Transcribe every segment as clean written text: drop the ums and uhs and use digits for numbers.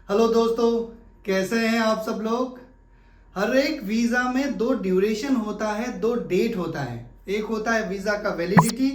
Hello दोस्तों, कैसे हैं आप सब लोग। हर एक वीजा में दो ड्यूरेशन होता है, दो डेट होता है। एक होता है वीजा का वैलिडिटी,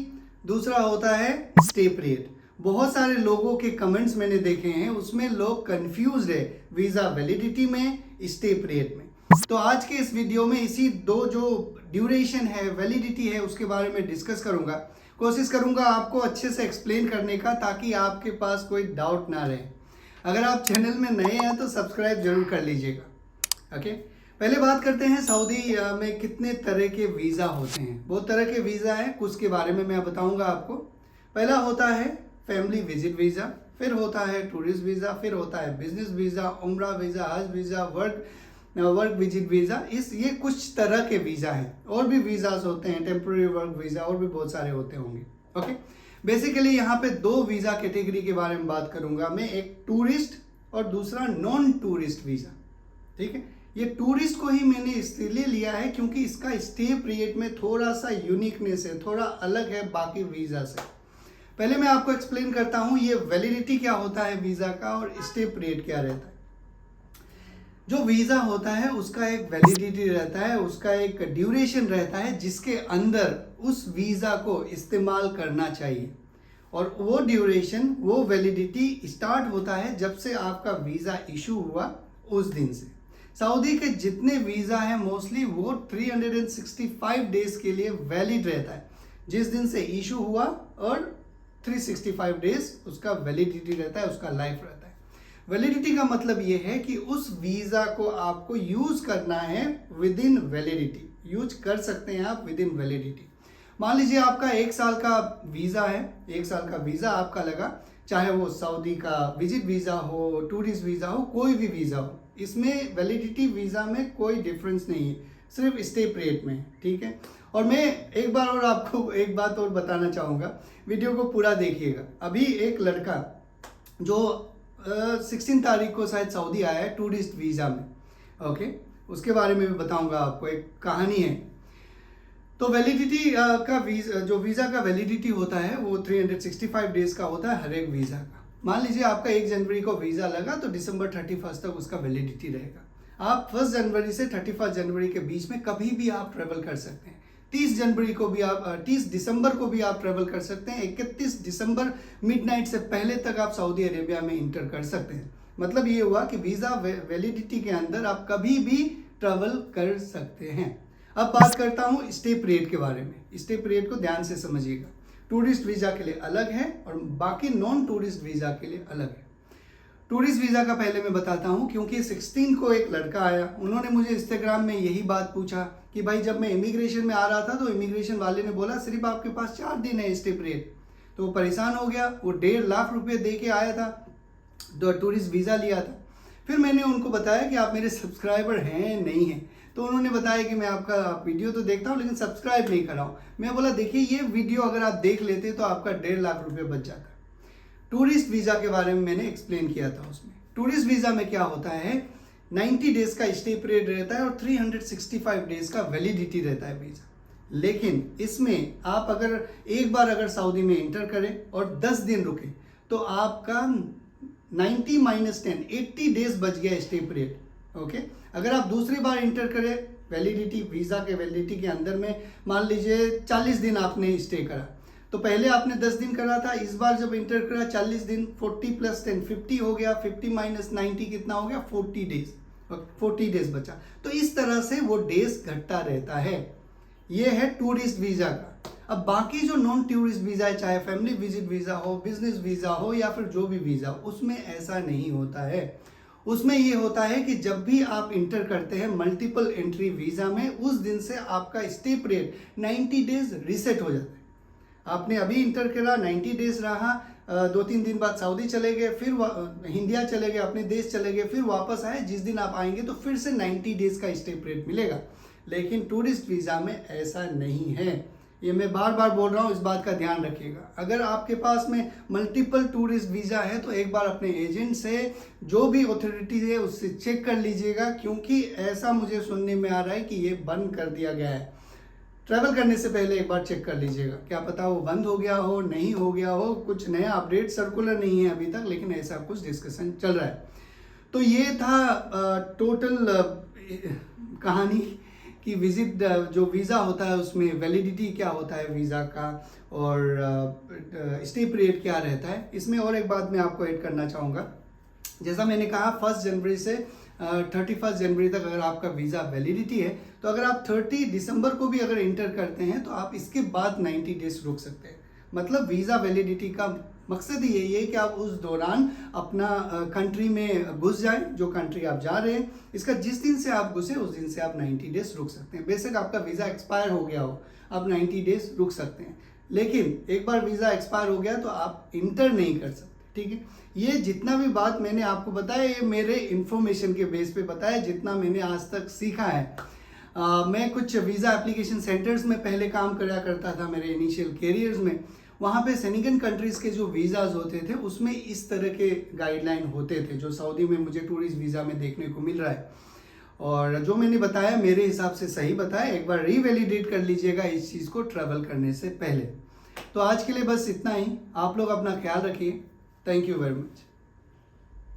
दूसरा होता है स्टे पीरियड। बहुत सारे लोगों के कमेंट्स मैंने देखे हैं, उसमें लोग कंफ्यूज है वीजा वैलिडिटी में, स्टे पीरियड में। तो आज के इस वीडियो में इसी दो जो ड्यूरेशन है, वैलिडिटी है, उसके बारे में डिस्कस करूंगा। कोशिश करूंगा आपको अच्छे से एक्सप्लेन करने का, ताकि आपके पास कोई डाउट ना रहे। अगर आप चैनल में नए हैं तो सब्सक्राइब जरूर कर लीजिएगा। ओके, पहले बात करते हैं सऊदी में कितने तरह के वीज़ा होते हैं। बहुत तरह के वीज़ा हैं, कुछ के बारे में मैं बताऊंगा आपको। पहला होता है फैमिली विजिट वीज़ा, फिर होता है टूरिस्ट वीज़ा, फिर होता है बिजनेस वीज़ा, उम्रा वीज़ा, हज वीज़ा, वर्क विजिट वीज़ा। ये कुछ तरह के वीज़ा हैं। और भी वीज़ाज होते हैं, टेम्प्रेरी वर्क वीज़ा, और भी बहुत सारे होते होंगे। ओके, बेसिकली यहाँ पे दो वीज़ा कैटेगरी के बारे में बात करूंगा मैं, एक टूरिस्ट और दूसरा नॉन टूरिस्ट वीज़ा। ठीक है, ये टूरिस्ट को ही मैंने इसलिए लिया है क्योंकि इसका स्टे पीरियड में थोड़ा सा यूनिकनेस है, थोड़ा अलग है बाकी वीज़ा से। पहले मैं आपको एक्सप्लेन करता हूँ ये वैलिडिटी क्या होता है वीज़ा का, और स्टे पीरियड क्या रहता है। जो वीज़ा होता है उसका एक वैलिडिटी रहता है, उसका एक ड्यूरेशन रहता है, जिसके अंदर उस वीज़ा को इस्तेमाल करना चाहिए। और वो ड्यूरेशन, वो वैलिडिटी स्टार्ट होता है जब से आपका वीज़ा इशू हुआ उस दिन से। सऊदी के जितने वीज़ा हैं मोस्टली वो 365 डेज के लिए वैलिड रहता है, जिस दिन से इशू हुआ, और 365 डेज उसका वैलिडिटी रहता है, उसका लाइफ रहता है। वैलिडिटी का मतलब ये है कि उस वीज़ा को आपको यूज़ करना है विद इन वैलिडिटी, यूज कर सकते हैं आप विद इन वैलिडिटी। मान लीजिए आपका 1 साल का वीज़ा है, 1 साल का वीज़ा आपका लगा, चाहे वो सऊदी का विजिट वीज़ा हो, टूरिस्ट वीज़ा हो, कोई भी वीज़ा हो, इसमें वैलिडिटी वीज़ा में कोई डिफरेंस नहीं है, सिर्फ स्टे पीरियड में। ठीक है, और मैं एक बार और आपको एक बात और बताना चाहूँगा, वीडियो को पूरा देखिएगा। अभी एक लड़का जो 16 तारीख को शायद सऊदी आया है टूरिस्ट वीज़ा में। ओके, उसके बारे में भी बताऊंगा आपको, एक कहानी है। तो वैलिडिटी का जो वीज़ा का वैलिडिटी होता है वो 365 डेज का होता है हर एक वीज़ा का। मान लीजिए आपका 1 जनवरी को वीज़ा लगा तो दिसंबर 31 तक उसका वैलिडिटी रहेगा। आप 1 जनवरी से 31 जनवरी के बीच में कभी भी आप ट्रेवल कर सकते हैं। 30 जनवरी को भी आप 30 दिसंबर को भी आप ट्रेवल कर सकते हैं। 31 दिसंबर मिडनाइट से पहले तक आप सऊदी अरेबिया में इंटर कर सकते हैं। मतलब ये हुआ कि वीज़ा वैलिडिटी के अंदर आप कभी भी ट्रेवल कर सकते हैं। अब बात करता हूँ स्टे पीरियड के बारे में। स्टे पीरियड को ध्यान से समझिएगा। टूरिस्ट वीज़ा के लिए अलग है और बाकी नॉन टूरिस्ट वीज़ा के लिए अलग है। टूरिस्ट वीज़ा का पहले मैं बताता हूँ, क्योंकि 16 को एक लड़का आया, उन्होंने मुझे इंस्टाग्राम में यही बात पूछा कि भाई जब मैं इमिग्रेशन में आ रहा था तो इमिग्रेशन वाले ने बोला सिर्फ आपके पास 4 दिन है स्टे पीरियड। तो वो परेशान हो गया, वो 1.5 लाख रुपये दे के आया था, तो टूरिस्ट वीज़ा लिया था। फिर मैंने उनको बताया कि आप मेरे सब्सक्राइबर हैं नहीं हैं, तो उन्होंने बताया कि मैं आपका वीडियो तो देखता हूँ लेकिन सब्सक्राइब नहीं करा हूँ। मैं बोला देखिए ये वीडियो अगर आप देख लेते तो आपका 1.5 लाख रुपये बच जाता। टूरिस्ट वीज़ा के बारे में मैंने एक्सप्लेन किया था उसमें। टूरिस्ट वीज़ा में क्या होता है, 90 डेज का स्टे पीरियड रहता है और 365 डेज का वैलिडिटी रहता है वीज़ा। लेकिन इसमें आप अगर एक बार अगर सऊदी में इंटर करें और 10 दिन रुके तो आपका 90 - 10 80 डेज बच गया स्टे पीरियड। ओके, अगर आप दूसरी बार इंटर करें वैलिडिटी वीज़ा के वैलिडिटी के अंदर में, मान लीजिए 40 दिन आपने स्टे करा, तो पहले आपने 10 दिन करा था, इस बार जब इंटर करा 40 दिन, 40 + 10 50 हो गया, 50 - 90 कितना हो गया, 40 डेज, 40 डेज बचा। तो इस तरह से वो डेज घटता रहता है। ये है टूरिस्ट वीज़ा का। अब बाकी जो नॉन टूरिस्ट वीज़ा है, चाहे फैमिली विजिट वीज़ा हो, बिजनेस वीज़ा हो, या फिर जो भी वीज़ा हो, उसमें ऐसा नहीं होता है। उसमें ये होता है कि जब भी आप इंटर करते हैं मल्टीपल एंट्री वीज़ा में, उस दिन से आपका स्टे पीरियड 90 डेज रीसेट हो जाता है। आपने अभी इंटर करा, 90 डेज रहा, 2-3 दिन बाद सऊदी चले गए, फिर इंडिया चले गए, अपने देश चले गए, फिर वापस आए, जिस दिन आप आएंगे तो फिर से 90 डेज का स्टे पीरियड मिलेगा। लेकिन टूरिस्ट वीज़ा में ऐसा नहीं है। ये मैं बार बार बोल रहा हूँ, इस बात का ध्यान रखिएगा। अगर आपके पास में मल्टीपल टूरिस्ट वीज़ा है तो एक बार अपने एजेंट से, जो भी अथॉरिटी है उससे चेक कर लीजिएगा, क्योंकि ऐसा मुझे सुनने में आ रहा है कि ये बंद कर दिया गया है। ट्रैवल करने से पहले एक बार चेक कर लीजिएगा, क्या पता वो बंद हो गया हो, नहीं हो गया हो, कुछ नया अपडेट सर्कुलर नहीं है अभी तक, लेकिन ऐसा कुछ डिस्कशन चल रहा है। तो ये था टोटल कहानी कि विजिट जो वीज़ा होता है उसमें वैलिडिटी क्या होता है वीज़ा का और स्टे पीरियड क्या रहता है। इसमें और एक बात मैं आपको ऐड करना चाहूँगा, जैसा मैंने कहा 1 जनवरी से 31 जनवरी तक अगर आपका वीज़ा वैलिडिटी है, तो अगर आप 30 दिसंबर को भी अगर इंटर करते हैं तो आप इसके बाद 90 डेज रुक सकते हैं। मतलब वीज़ा वैलिडिटी का मकसद ही यही है कि आप उस दौरान अपना कंट्री में घुस जाएं, जो कंट्री आप जा रहे हैं। इसका जिस दिन से आप घुसे उस दिन से आप 90 डेज रुक सकते हैं। बेशक आपका वीज़ा एक्सपायर हो गया हो, आप 90 डेज रुक सकते हैं, लेकिन एक बार वीज़ा एक्सपायर हो गया तो आप इंटर नहीं कर सकते। ठीक है, ये जितना भी बात मैंने आपको बताया ये मेरे इन्फॉर्मेशन के बेस पे बताया, जितना मैंने आज तक सीखा है। मैं कुछ वीज़ा एप्लीकेशन सेंटर्स में पहले काम करा करता था मेरे इनिशियल कैरियर्स में। वहाँ पे सेनिगन कंट्रीज़ के जो वीज़ाज़ होते थे उसमें इस तरह के गाइडलाइन होते थे जो सऊदी में मुझे टूरिस्ट वीज़ा में देखने को मिल रहा है। और जो मैंने बताया मेरे हिसाब से सही बताया, एक बार रीवैलिडेट कर लीजिएगा इस चीज़ को ट्रैवल करने से पहले। तो आज के लिए बस इतना ही। आप लोग अपना ख्याल रखिए। Thank you very much.